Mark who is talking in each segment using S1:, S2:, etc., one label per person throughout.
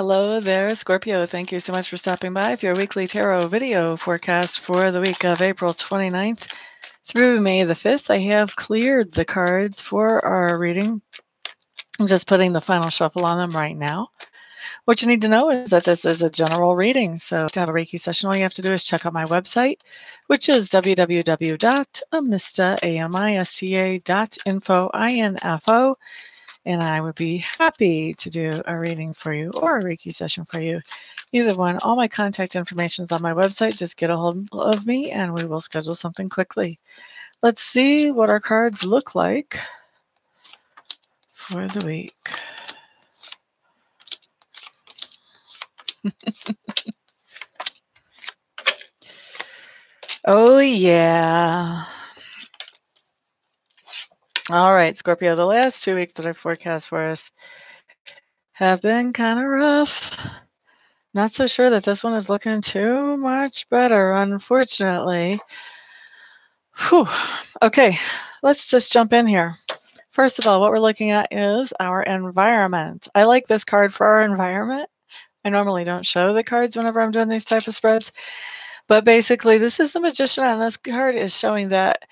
S1: Hello there, Scorpio. Thank you so much for stopping by for your weekly tarot video forecast for the week of April 29th through May the 5th. I have cleared the cards for our reading. I'm just putting the final shuffle on them right now. What you need to know is that this is a general reading. So to have a Reiki session, all you have to do is check out my website, which is www.amista.info, and I would be happy to do a reading for you or a Reiki session for you. Either one. All my contact information is on my website. Just get a hold of me and we will schedule something quickly. Let's see what our cards look like for the week. Oh, yeah. All right, Scorpio, the last 2 weeks that I forecast for us have been kind of rough. Not so sure that this one is looking too much better, unfortunately. Whew. Okay, let's just jump in here. First of all, what we're looking at is our environment. I like this card for our environment. I normally don't show the cards whenever I'm doing these type of spreads, but basically this is the Magician, and this card is showing that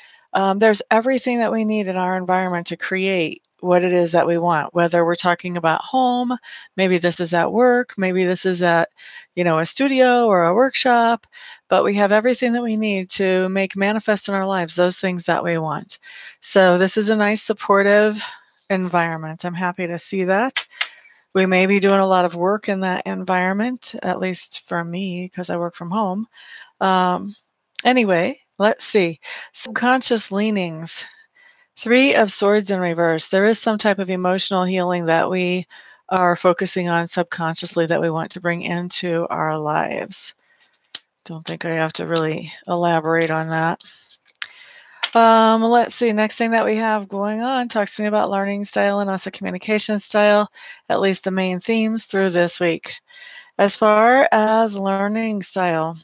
S1: there's everything that we need in our environment to create what it is that we want, whether we're talking about home, maybe this is at work, maybe this is at, a studio or a workshop, but we have everything that we need to make manifest in our lives those things that we want. So this is a nice supportive environment. I'm happy to see that. We may be doing a lot of work in that environment, at least for me, because I work from home. Anyway, let's see. Subconscious leanings. 3 of Swords in reverse. There is some type of emotional healing that we are focusing on subconsciously that we want to bring into our lives. Don't think I have to really elaborate on that. Let's see. Next thing that we have going on talks to me about learning style and also communication style, at least the main themes through this week. As far as learning style,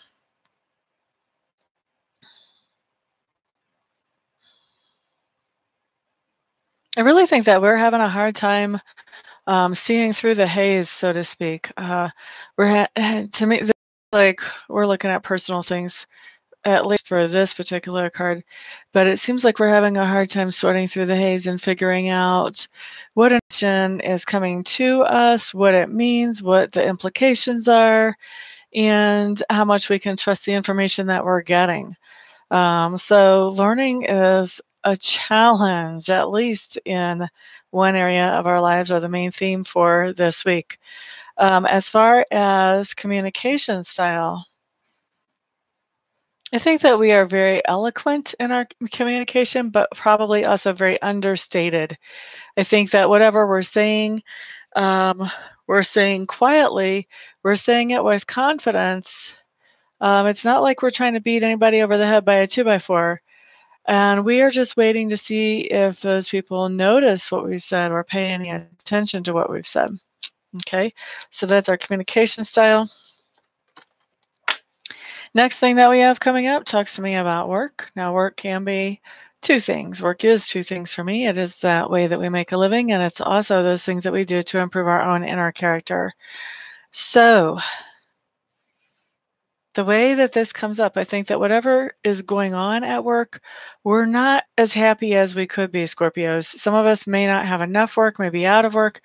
S1: I really think that we're having a hard time seeing through the haze, so to speak. To me, like we're looking at personal things, at least for this particular card, but it seems like we're having a hard time sorting through the haze and figuring out what information is coming to us, what it means, what the implications are, and how much we can trust the information that we're getting. So learning is a challenge, at least in one area of our lives, or the main theme for this week. As far as communication style, I think that we are very eloquent in our communication, but probably also very understated. I think that whatever um, we're saying quietly, we're saying it with confidence. It's not like we're trying to beat anybody over the head by a 2x4. And we are just waiting to see if those people notice what we've said or pay any attention to what we've said. Okay, so that's our communication style. Next thing that we have coming up talks to me about work. Now, work can be 2 things. Work is 2 things for me. It is that way that we make a living, and it's also those things that we do to improve our own inner character. So, the way that this comes up, I think that whatever is going on at work, we're not as happy as we could be, Scorpios. Some of us may not have enough work, may be out of work.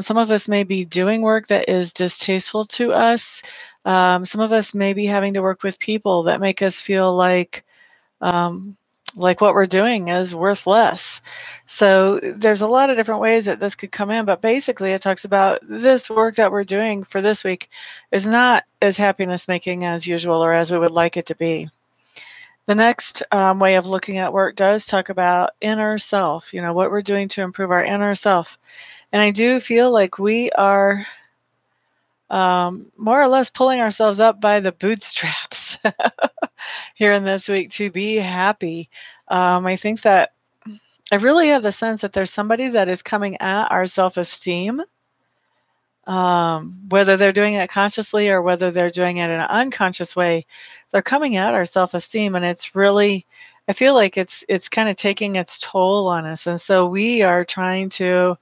S1: Some of us may be doing work that is distasteful to us. Some of us may be having to work with people that make us feel like what we're doing is worth less. So there's a lot of different ways that this could come in, but basically it talks about this work that we're doing for this week is not as happiness making as usual or as we would like it to be. The next way of looking at work does talk about inner self, what we're doing to improve our inner self. And I do feel like we are more or less pulling ourselves up by the bootstraps here in this week to be happy. I think that I really have the sense that there's somebody that is coming at our self-esteem, whether they're doing it consciously or whether they're doing it in an unconscious way. They're coming at our self-esteem, and it's really, I feel like it's kind of taking its toll on us. And so we are trying to,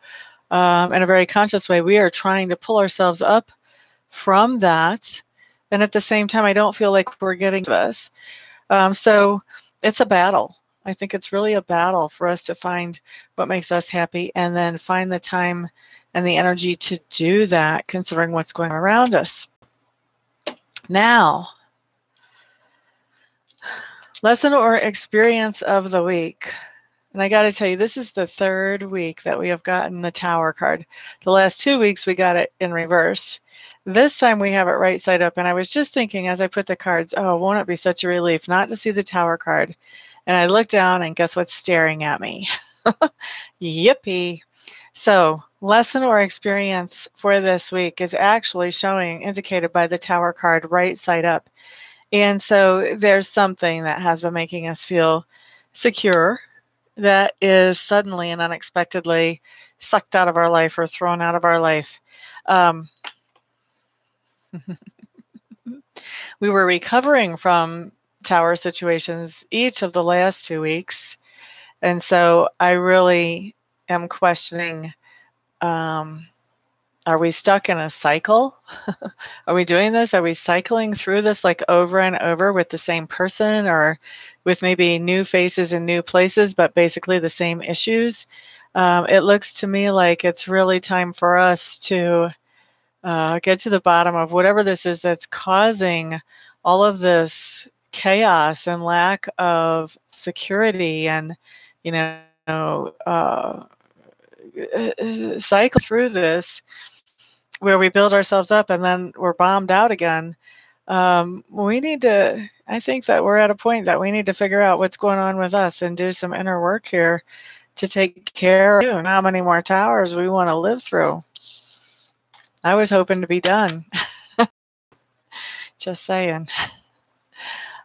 S1: in a very conscious way, we are trying to pull ourselves up from that. And at the same time, I don't feel like we're getting to us. So it's a battle. I think it's really a battle for us to find what makes us happy and then find the time and the energy to do that, considering what's going on around us. Now, lesson or experience of the week. And I got to tell you, this is the third week that we have gotten the Tower card. The last 2 weeks, we got it in reverse. This time we have it right side up. And I was just thinking as I put the cards, oh, won't it be such a relief not to see the Tower card? And I look down and guess what's staring at me? Yippee. So lesson or experience for this week is actually indicated by the Tower card right side up. And so there's something that has been making us feel secure that is suddenly and unexpectedly sucked out of our life or thrown out of our life. We were recovering from tower situations each of the last 2 weeks. And so I really am questioning, are we stuck in a cycle? Are we doing this? Are we cycling through this like over and over with the same person or with maybe new faces in new places, but basically the same issues? It looks to me like it's really time for us to get to the bottom of whatever this is that's causing all of this chaos and lack of security and, you know, cycle through this where we build ourselves up and then we're bombed out again. I think that we're at a point that we need to figure out what's going on with us and do some inner work here to take care of you and how many more towers we want to live through. I was hoping to be done. Just saying.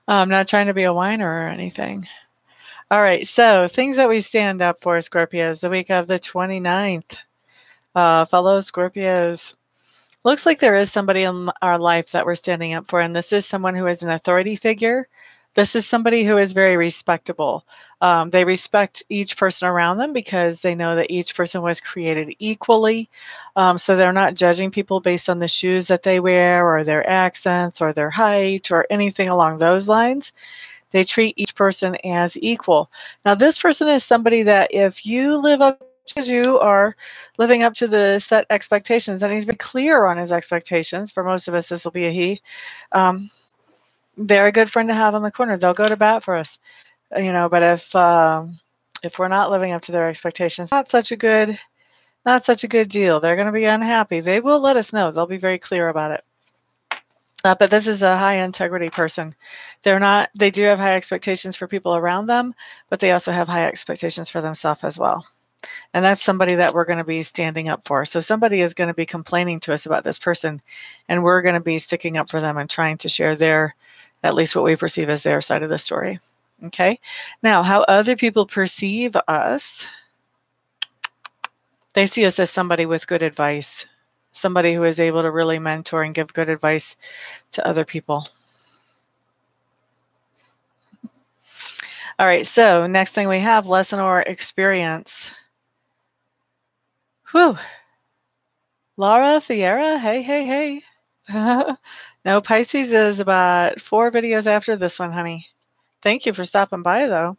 S1: I'm not trying to be a whiner or anything. All right, so things that we stand up for, Scorpios, the week of the 29th. Fellow Scorpios, looks like there is somebody in our life that we're standing up for, and this is someone who is an authority figure. This is somebody who is very respectable. They respect each person around them because they know that each person was created equally. So they're not judging people based on the shoes that they wear or their accents or their height or anything along those lines. They treat each person as equal. Now, this person is somebody that if you live up as you are living up to the set expectations, and he's very clear on his expectations. For most of us, this will be a he. They're a good friend to have on the corner. They'll go to bat for us, But if we're not living up to their expectations, not such a good deal. They're going to be unhappy. They will let us know. They'll be very clear about it. But this is a high integrity person. They do have high expectations for people around them, but they also have high expectations for themselves as well. And that's somebody that we're going to be standing up for. So somebody is going to be complaining to us about this person, and we're going to be sticking up for them and trying to share at least what we perceive as their side of the story. Okay. Now, how other people perceive us, they see us as somebody with good advice, somebody who is able to really mentor and give good advice to other people. All right. So next thing we have, lesson or experience. Whew. Laura Fiera, hey. No, Pisces is about 4 videos after this one, honey. Thank you for stopping by, though.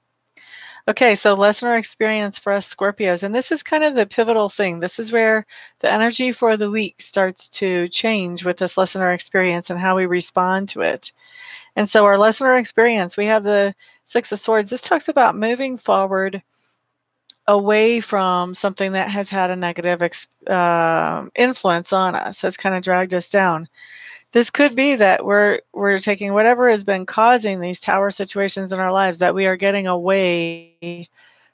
S1: Okay, so lesson or experience for us Scorpios, and this is kind of the pivotal thing. This is where the energy for the week starts to change with this lesson or experience and how we respond to it. And so our lesson or experience, we have the Six of Swords. This talks about moving forward away from something that has had a negative influence on us, has kind of dragged us down. This could be that we're taking whatever has been causing these tower situations in our lives, that we are getting away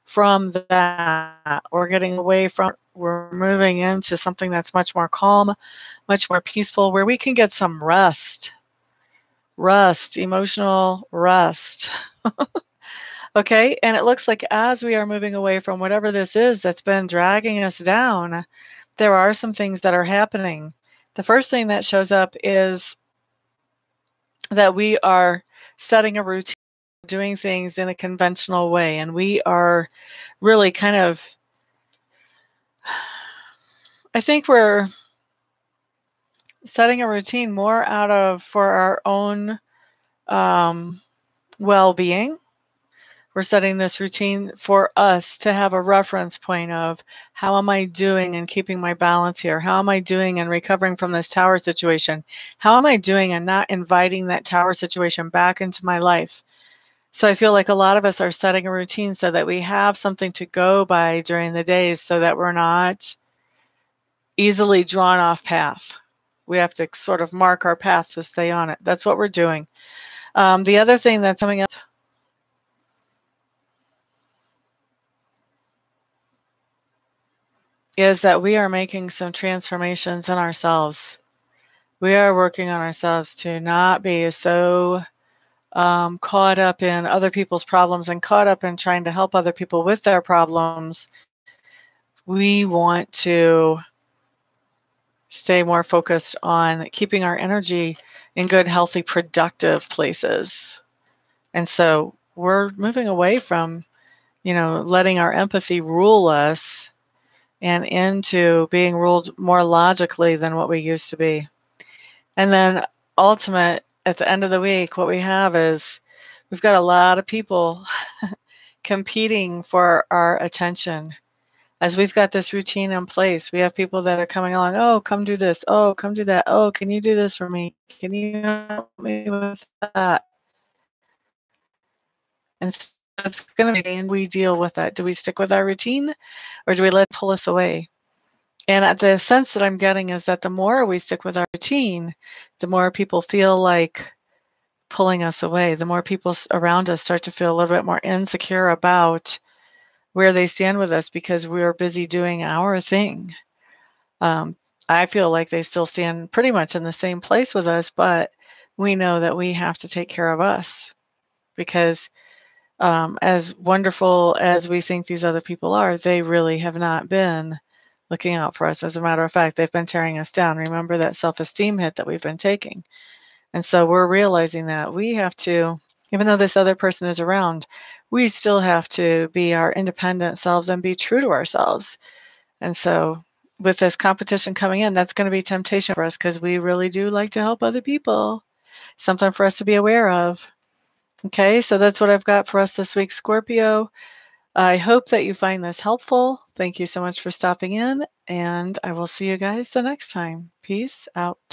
S1: from that. We're moving into something that's much more calm, much more peaceful, where we can get some rest, emotional rest. Okay, and it looks like as we are moving away from whatever this is that's been dragging us down, there are some things that are happening. The first thing that shows up is that we are setting a routine, doing things in a conventional way, and we are really kind of, I think we're setting a routine more out of for our own um, well-being. We're setting this routine for us to have a reference point of how am I doing in keeping my balance here? How am I doing in recovering from this tower situation? How am I doing in not inviting that tower situation back into my life? So I feel like a lot of us are setting a routine so that we have something to go by during the days so that we're not easily drawn off path. We have to sort of mark our path to stay on it. That's what we're doing. The other thing that's coming up is that we are making some transformations in ourselves. We are working on ourselves to not be so caught up in other people's problems and caught up in trying to help other people with their problems. We want to stay more focused on keeping our energy in good, healthy, productive places. And so we're moving away from, letting our empathy rule us and into being ruled more logically than what we used to be. And then ultimate, at the end of the week, what we have is we've got a lot of people competing for our attention. As we've got this routine in place, we have people that are coming along, oh, come do this, oh, come do that, oh, can you do this for me? Can you help me with that? And so it's going to be, and we deal with that. Do we stick with our routine or do we let it pull us away? And the sense that I'm getting is that the more we stick with our routine, the more people feel like pulling us away. The more people around us start to feel a little bit more insecure about where they stand with us because we're busy doing our thing. Um, I feel like they still stand pretty much in the same place with us, but we know that we have to take care of us because as wonderful as we think these other people are, they really have not been looking out for us. As a matter of fact, they've been tearing us down. Remember that self-esteem hit that we've been taking. And so we're realizing that we have to, even though this other person is around, we still have to be our independent selves and be true to ourselves. And so with this competition coming in, that's going to be temptation for us because we really do like to help other people. Something for us to be aware of. Okay, so that's what I've got for us this week, Scorpio. I hope that you find this helpful. Thank you so much for stopping in, and I will see you guys the next time. Peace out.